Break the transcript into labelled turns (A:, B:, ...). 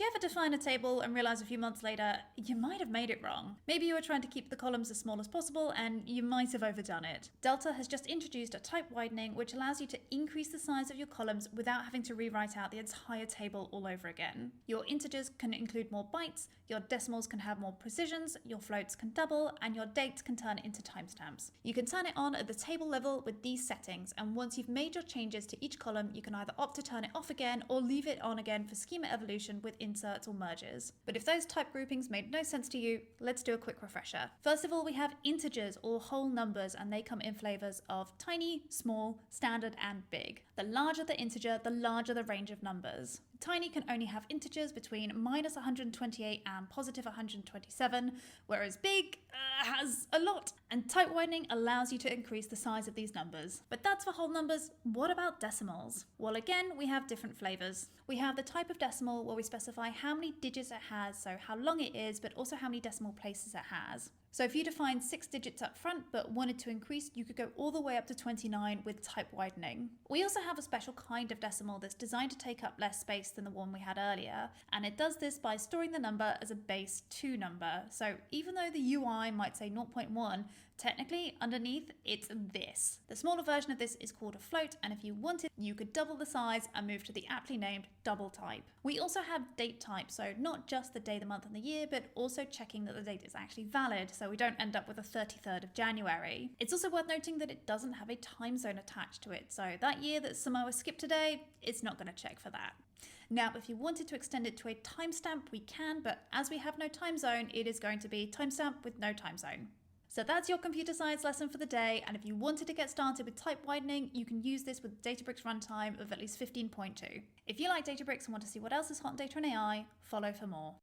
A: Do you ever define a table and realize a few months later you might have made it wrong? Maybe you were trying to keep the columns as small as possible and you might have overdone it. Delta has just introduced a type widening which allows you to increase the size of your columns without having to rewrite out the entire table all over again. Your integers can include more bytes, your decimals can have more precisions, your floats can double, and your dates can turn into timestamps. You can turn it on at the table level with these settings, and once you've made your changes to each column, you can either opt to turn it off again or leave it on again for schema evolution with inserts or merges. But if those type groupings made no sense to you, let's do a quick refresher. First of all, we have integers or whole numbers, and they come in flavors of tiny, small, standard, and big. The larger the integer, the larger the range of numbers. Tiny can only have integers between -128 and +127, whereas big has a lot. And type widening allows you to increase the size of these numbers. But that's for whole numbers. What about decimals? Well, again, we have different flavors. We have the type of decimal where we specify how many digits it has, so how long it is, but also how many decimal places it has. So if you defined 6 digits up front but wanted to increase, you could go all the way up to 29 with type widening. We also have a special kind of decimal that's designed to take up less space than the one we had earlier, and it does this by storing the number as a base 2 number. So even though the UI might say 0.1, technically underneath it's this. The smaller version of this is called a float, and if you wanted, you could double the size and move to the aptly named double type. We also have date type, so not just the day, the month, and the year, but also checking that the date is actually valid, so we don't end up with the 33rd of January. It's also worth noting that it doesn't have a time zone attached to it, so that year that Samoa skipped today, it's not going to check for that. Now, if you wanted to extend it to a timestamp, we can, but as we have no time zone, it is going to be timestamp with no time zone. So that's your computer science lesson for the day, and if you wanted to get started with type widening, you can use this with Databricks runtime of at least 15.2. If you like Databricks and want to see what else is hot in data and AI, follow for more.